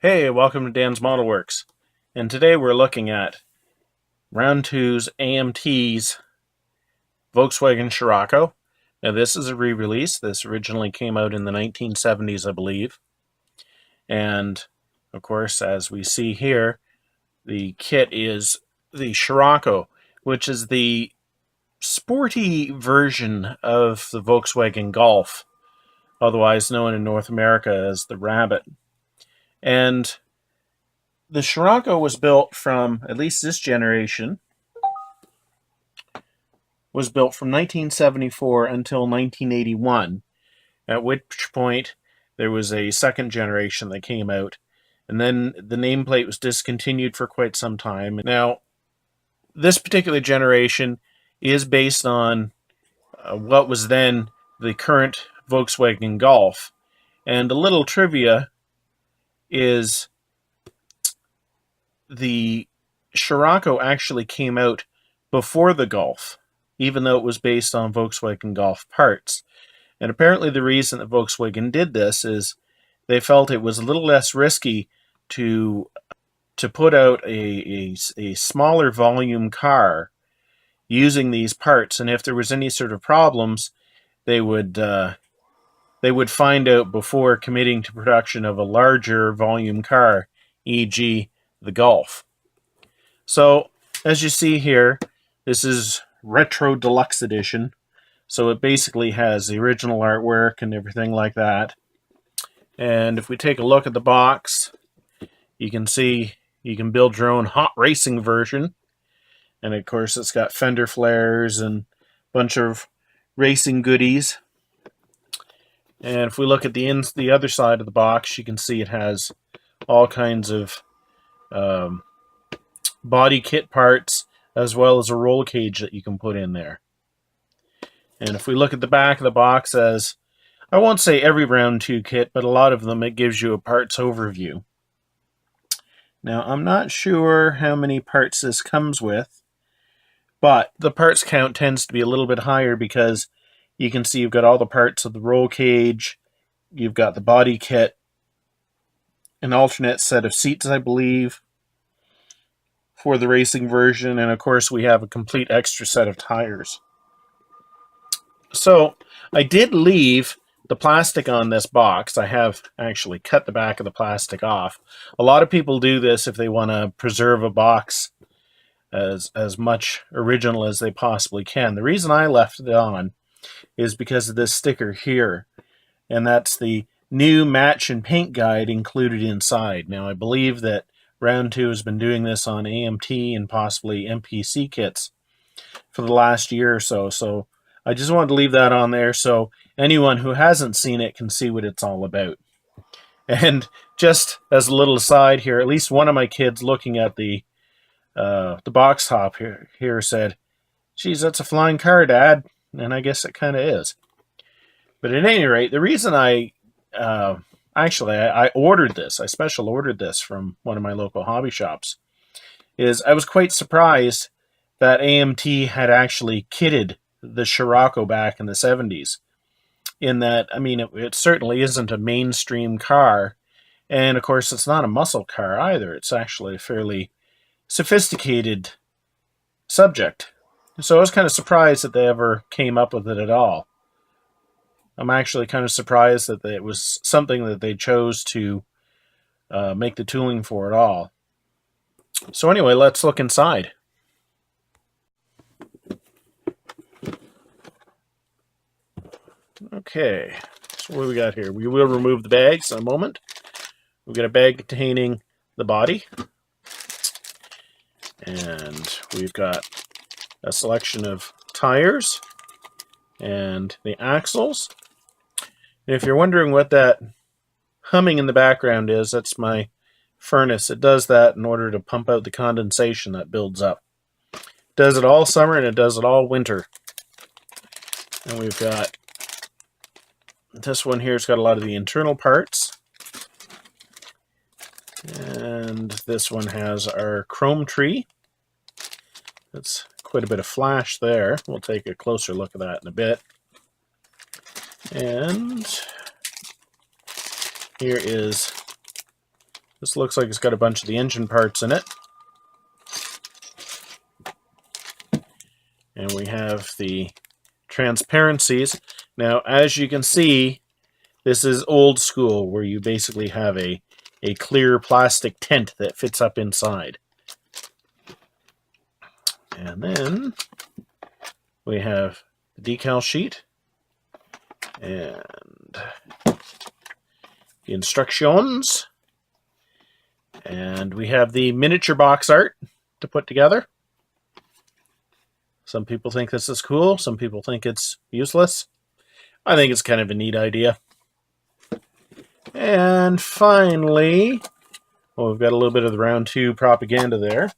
Hey, welcome to Dan's Model Works. And today we're looking at Round 2's AMT's Volkswagen Scirocco. Now this is a re-release. This originally came out in the 1970s, I believe. And of course, as we see here, the kit is the Scirocco, which is the sporty version of the Volkswagen Golf, otherwise known in North America as the Rabbit. And the Scirocco was built from, at least this generation, was built from 1974 until 1981, at which point there was a second generation that came out, and then the nameplate was discontinued for quite some time. Now, this particular generation is based on what was then the current Volkswagen Golf, and a little trivia is the Scirocco actually came out before the Golf, even though it was based on Volkswagen Golf parts. And apparently the reason that Volkswagen did this is they felt it was a little less risky to put out a smaller volume car using these parts, and if there was any sort of problems, they would find out before committing to production of a larger volume car, e.g. the Golf. So, as you see here, this is Retro Deluxe Edition. So it basically has the original artwork and everything like that. And if we take a look at the box, you can see you can build your own hot racing version. And of course it's got fender flares and a bunch of racing goodies. And if we look at the other side of the box, you can see it has all kinds of body kit parts, as well as a roll cage that you can put in there. And if we look at the back of the box, as I won't say every Round 2 kit, but a lot of them, it gives you a parts overview. Now, I'm not sure how many parts this comes with, but the parts count tends to be a little bit higher because you can see you've got all the parts of the roll cage, you've got the body kit, an alternate set of seats, I believe, for the racing version, and of course we have a complete extra set of tires. So I did leave the plastic on this box. I have actually cut the back of the plastic off. A lot of people do this if they want to preserve a box as much original as they possibly can. The reason I left it on is because of this sticker here, and that's the new match and paint guide included inside. Now I believe that Round 2 has been doing this on AMT and possibly MPC kits for the last year or so. So I just wanted to leave that on there so anyone who hasn't seen it can see what it's all about. And just as a little aside here, at least one of my kids looking at the box top here said, "Geez, that's a flying car, Dad." And I guess it kind of is. But at any rate, the reason I ordered this, I special ordered this from one of my local hobby shops, is I was quite surprised that AMT had actually kitted the Scirocco back in the 70s. In that, I mean, it certainly isn't a mainstream car, and of course it's not a muscle car either. It's actually a fairly sophisticated subject. So I was kind of surprised that they ever came up with it at all. I'm actually kind of surprised that it was something that they chose to make the tooling for at all. So anyway, let's look inside. Okay, so what do we got here? We will remove the bags in a moment. We've got a bag containing the body, and we've got a selection of tires and the axles. And if you're wondering what that humming in the background is, that's my furnace. It does that in order to pump out the condensation that builds up. It does it all summer and it does it all winter. And we've got this one here's got a lot of the internal parts. And this one has our chrome tree. That's quite a bit of flash there. We'll take a closer look at that in a bit. And here is This looks like it's got a bunch of the engine parts in it. And we have the transparencies. Now, as you can see, this is old school, where you basically have a clear plastic tent that fits up inside. And then we have the decal sheet and the instructions. And we have the miniature box art to put together. Some people think this is cool. Some people think it's useless. I think it's kind of a neat idea. And finally, well, we've got a little bit of the round 2 propaganda there.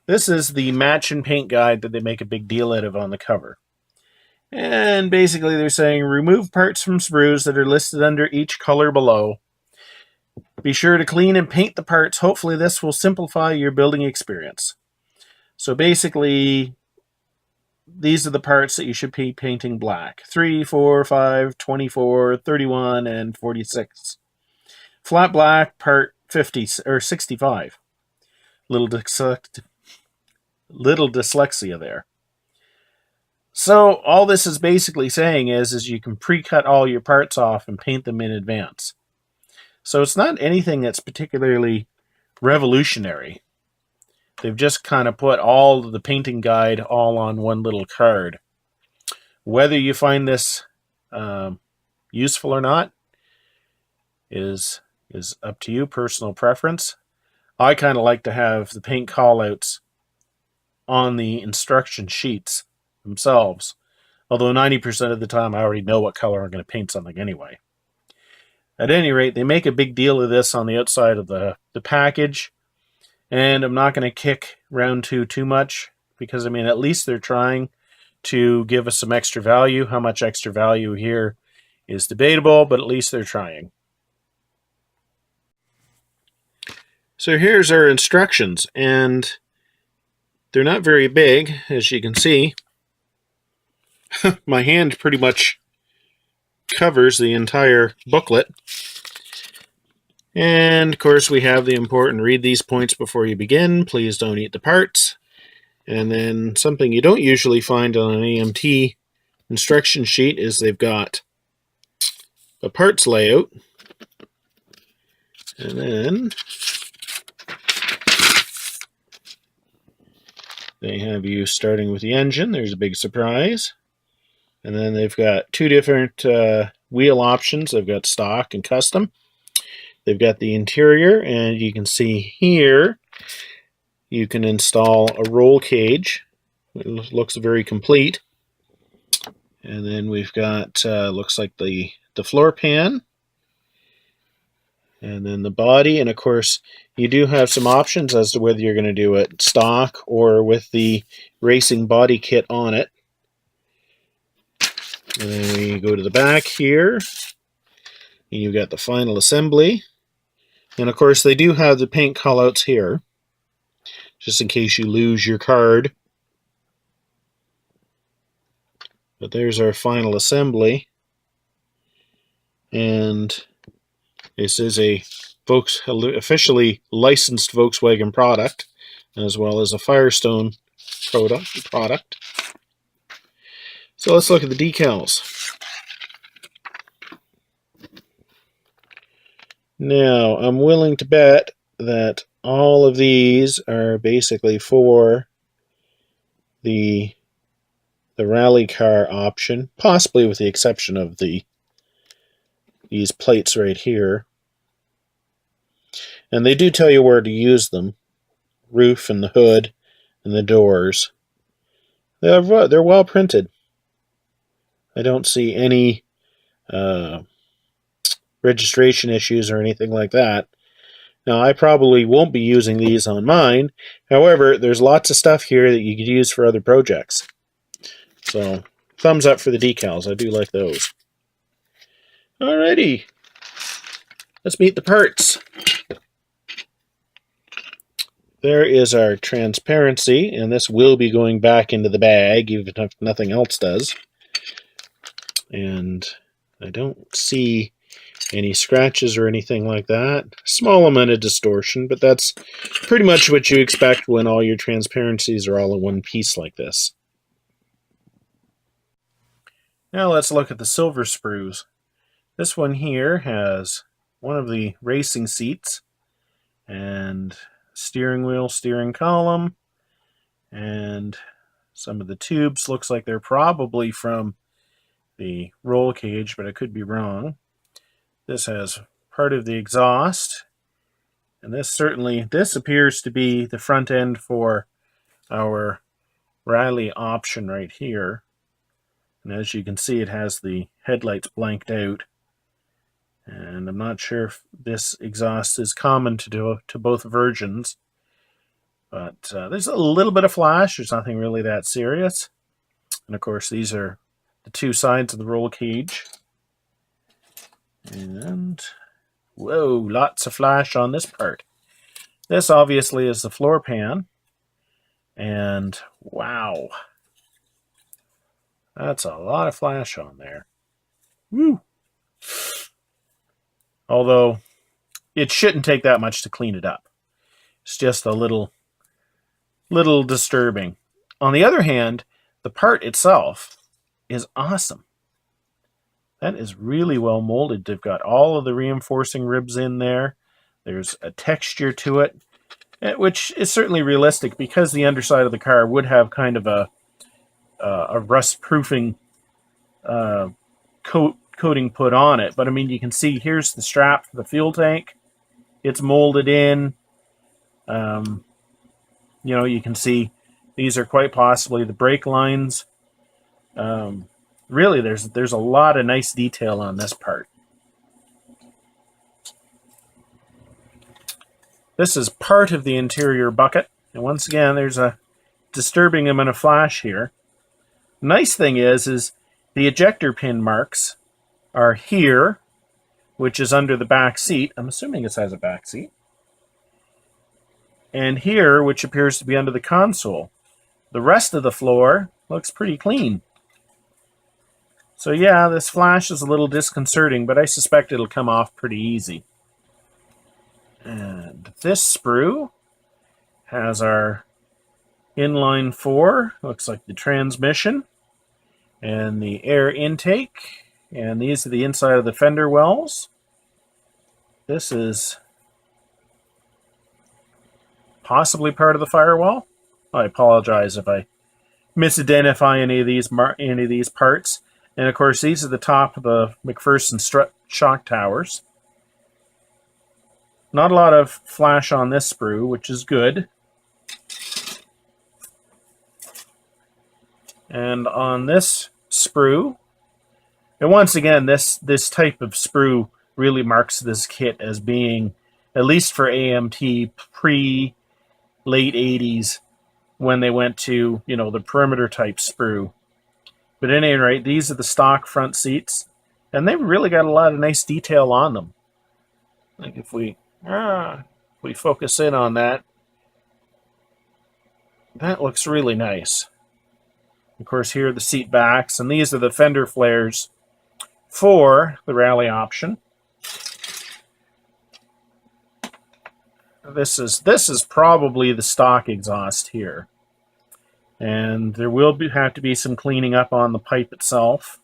This is the match and paint guide that they make a big deal out of on the cover. And basically they're saying, remove parts from sprues that are listed under each color below. Be sure to clean and paint the parts. Hopefully this will simplify your building experience. So basically, these are the parts that you should be painting black. 3, 4, 5, 24, 31, and 46. Flat black, part 50 or 65. Little dyslexia there. So all this is basically saying is you can pre-cut all your parts off and paint them in advance. So it's not anything that's particularly revolutionary. They've just kind of put all of the painting guide all on one little card. Whether you find this useful or not is up to you, personal preference. I kind of like to have the paint callouts on the instruction sheets themselves. Although 90% of the time I already know what color I'm going to paint something anyway. At any rate, they make a big deal of this on the outside of the package. And I'm not going to kick round 2 too much, because, I mean, at least they're trying to give us some extra value. How much extra value here is debatable, but at least they're trying. So here's our instructions, and they're not very big, as you can see. My hand pretty much covers the entire booklet. And, of course, we have the important read these points before you begin. Please don't eat the parts. And then something you don't usually find on an AMT instruction sheet is they've got a parts layout. And then they have you starting with the engine. There's a big surprise. And then they've got 2 different wheel options. They've got stock and custom. They've got the interior, and you can see here you can install a roll cage. It looks very complete. And then we've got, looks like the floor pan. And then the body, and of course you do have some options as to whether you're going to do it stock or with the racing body kit on it. And then we go to the back here, and you've got the final assembly. And of course they do have the paint callouts here, just in case you lose your card. But there's our final assembly. And this is a officially licensed Volkswagen product, as well as a Firestone product. So let's look at the decals. Now, I'm willing to bet that all of these are basically for the rally car option, possibly with the exception of these plates right here. And they do tell you where to use them. Roof and the hood and the doors. They're well printed. I don't see any registration issues or anything like that. Now, I probably won't be using these on mine. However, there's lots of stuff here that you could use for other projects. So, thumbs up for the decals. I do like those. Alrighty. Let's meet the parts. There is our transparency, and this will be going back into the bag, even if nothing else does. And I don't see any scratches or anything like that. Small amount of distortion, but that's pretty much what you expect when all your transparencies are all in one piece like this. Now let's look at the silver sprues. This one here has one of the racing seats and steering wheel, steering column, and some of the tubes. Looks like they're probably from the roll cage, but I could be wrong. This has part of the exhaust, and this appears to be the front end for our Riley option right here. And as you can see, it has the headlights blanked out. And I'm not sure if this exhaust is common to both versions, but there's a little bit of flash. There's nothing really that serious. And of course, these are the two sides of the roll cage. And whoa, lots of flash on this part. This obviously is the floor pan. And wow, that's a lot of flash on there. Woo! Although it shouldn't take that much to clean it up. It's just a little disturbing. On the other hand, the part itself is awesome. That is really well molded. They've got all of the reinforcing ribs in there. There's a texture to it, which is certainly realistic because the underside of the car would have kind of a rust-proofing coating put on it. But I mean, you can see here's the strap for the fuel tank. It's molded in. You know, you can see these are quite possibly the brake lines. Really, there's a lot of nice detail on this part. This is part of the interior bucket. And once again, there's a disturbing amount of flash here. Nice thing is the ejector pin marks are here, which is under the back seat. I'm assuming this has a back seat. And here, which appears to be under the console. The rest of the floor looks pretty clean. So yeah, this flash is a little disconcerting, but I suspect it'll come off pretty easy. And this sprue has our inline 4, looks like the transmission, and the air intake, and these are the inside of the fender wells. This is possibly part of the firewall. I apologize if I misidentify any of these parts. And of course, these are the top of the McPherson strut shock towers. Not a lot of flash on this sprue, which is good. And on this sprue, and once again, this type of sprue really marks this kit as being, at least for AMT, pre-late 80s, when they went to, you know, the perimeter type sprue. But at any rate, these are the stock front seats, and they've really got a lot of nice detail on them. Like if we focus in on that, that looks really nice. Of course, here are the seat backs, and these are the fender flares for the rally option. This is probably the stock exhaust here. And there will have to be some cleaning up on the pipe itself.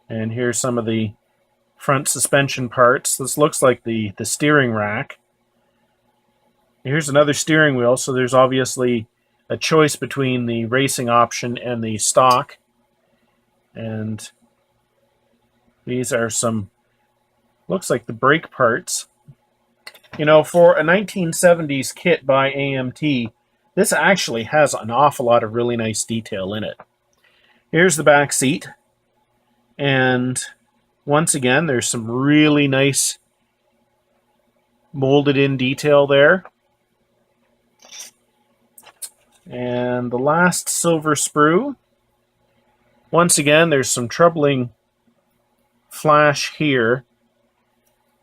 And here's some of the front suspension parts. This looks like the steering rack. Here's another steering wheel, so there's obviously a choice between the racing option and the stock. And these are some, looks like the brake parts. You know, for a 1970s kit by AMT, this actually has an awful lot of really nice detail in it. Here's the back seat. And once again, there's some really nice molded in detail there. And the last silver sprue. Once again, there's some troubling flash here.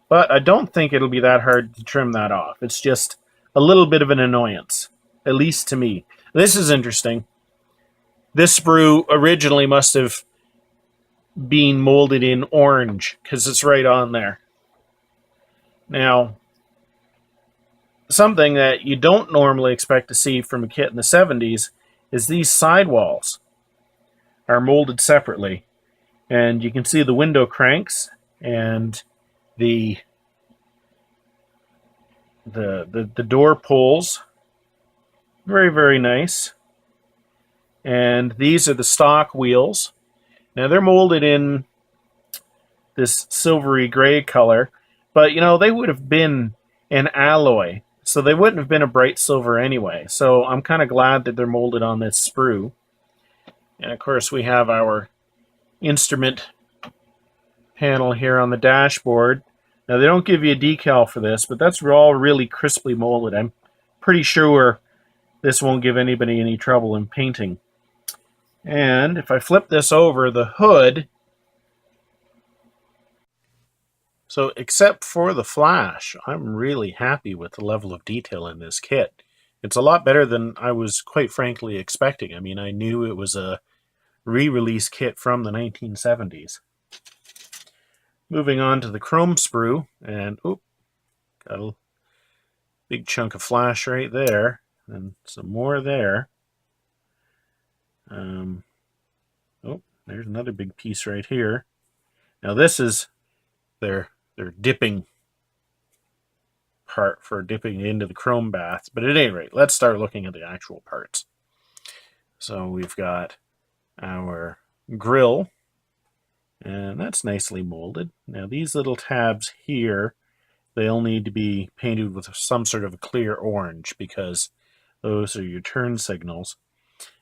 But I don't think it'll be that hard to trim that off. It's just a little bit of an annoyance, at least to me. This is interesting. This sprue originally must have being molded in orange because it's right on there. Now, something that you don't normally expect to see from a kit in the 70s is these sidewalls are molded separately. And you can see the window cranks and the door pulls. Very, very nice. And these are the stock wheels. Now they're molded in this silvery gray color, but you know, they would have been an alloy, so they wouldn't have been a bright silver anyway. So I'm kind of glad that they're molded on this sprue. And of course we have our instrument panel here on the dashboard. Now they don't give you a decal for this, but that's all really crisply molded. I'm pretty sure this won't give anybody any trouble in painting. And if I flip this over, the hood, so except for the flash, I'm really happy with the level of detail in this kit. It's a lot better than I was quite frankly expecting. I mean, I knew it was a re-release kit from the 1970s. Moving on to the chrome sprue, and got a big chunk of flash right there, and some more there. There's another big piece right here. Now this is their dipping part for dipping into the chrome baths. But at any rate, let's start looking at the actual parts. So we've got our grill, and that's nicely molded. Now these little tabs here, they'll need to be painted with some sort of a clear orange because those are your turn signals.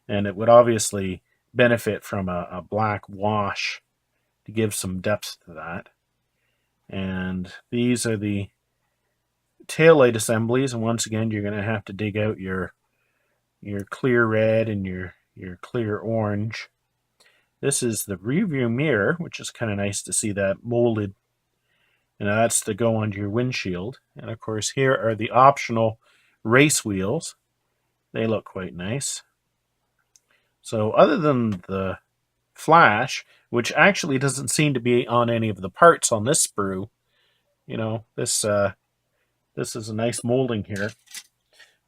And it would obviously benefit from a black wash to give some depth to that. And these are the taillight assemblies, and once again you're going to have to dig out your clear red and your clear orange. This is the rear view mirror, which is kind of nice to see that molded, and that's to go onto your windshield. And of course here are the optional race wheels. They look quite nice. So other than the flash, which actually doesn't seem to be on any of the parts on this sprue, you know, this is a nice molding here.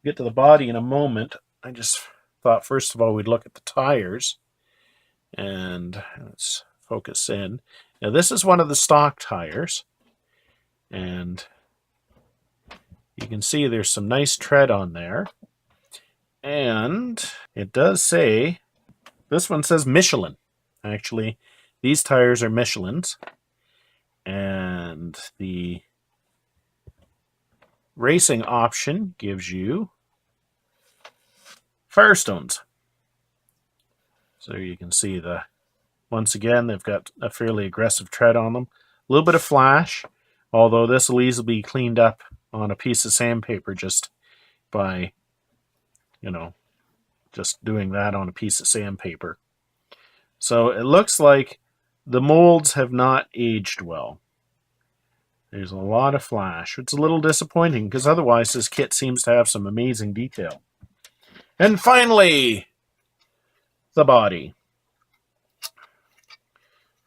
We'll get to the body in a moment. I just thought first of all we'd look at the tires, and let's focus in. Now this is one of the stock tires, and you can see there's some nice tread on there, and it does say, this one says Michelin. Actually, these tires are Michelin's, and the racing option gives you Firestones. So you can see once again, they've got a fairly aggressive tread on them. A little bit of flash, although this will easily be cleaned up on a piece of sandpaper just by, you know, just doing that on a piece of sandpaper. So it looks like the molds have not aged well. There's a lot of flash. It's a little disappointing because otherwise this kit seems to have some amazing detail. And finally, the body.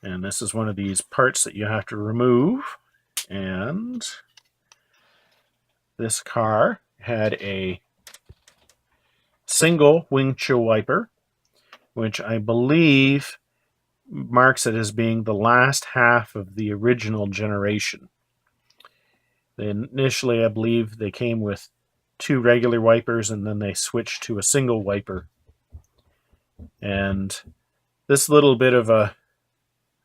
And this is one of these parts that you have to remove. And this car had a single windshield wiper, which I believe marks it as being the last half of the original generation. Initially, I believe they came with 2 regular wipers, and then they switched to a single wiper. And this little bit of a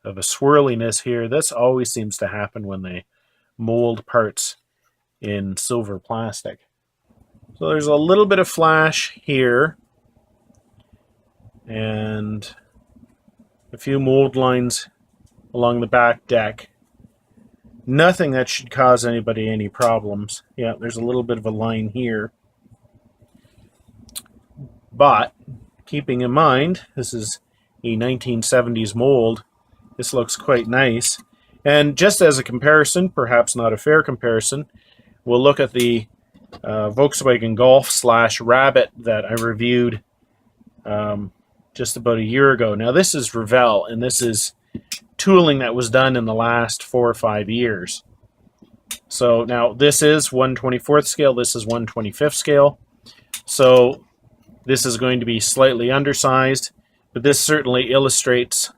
swirliness here, this always seems to happen when they mold parts in silver plastic. So there's a little bit of flash here, and a few mold lines along the back deck. Nothing that should cause anybody any problems. Yeah, there's a little bit of a line here. But, keeping in mind, this is a 1970s mold, this looks quite nice. And just as a comparison, perhaps not a fair comparison, we'll look at the Volkswagen Golf / Rabbit that I reviewed just about a year ago. Now this is Revell, and this is tooling that was done in the last 4 or 5 years. So now this is 1/24th scale, this is 1/25th scale. So this is going to be slightly undersized, but this certainly illustrates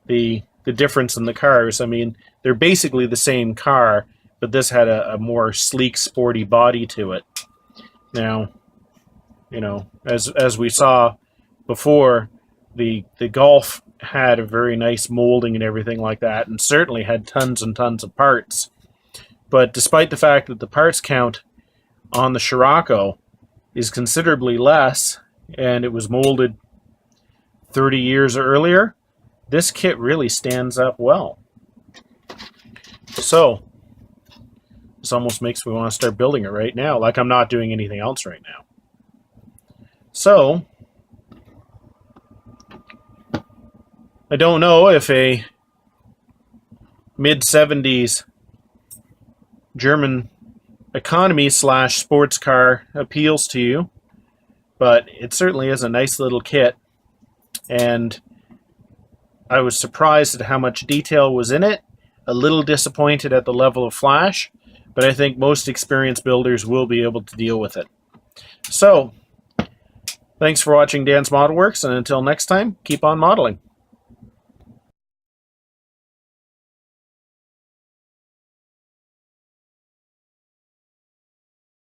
the difference in the cars. I mean, they're basically the same car, but this had a more sleek, sporty body to it. Now, you know, as we saw before, the Golf had a very nice molding and everything like that, and certainly had tons and tons of parts. But despite the fact that the parts count on the Scirocco is considerably less, and it was molded 30 years earlier, this kit really stands up well. So this almost makes me want to start building it right now, like I'm not doing anything else right now. So I don't know if a mid-70s German economy / sports car appeals to you, but it certainly is a nice little kit, and I was surprised at how much detail was in it, a little disappointed at the level of flash, but I think most experienced builders will be able to deal with it. So, thanks for watching Dan's Model Works, and until next time, keep on modeling.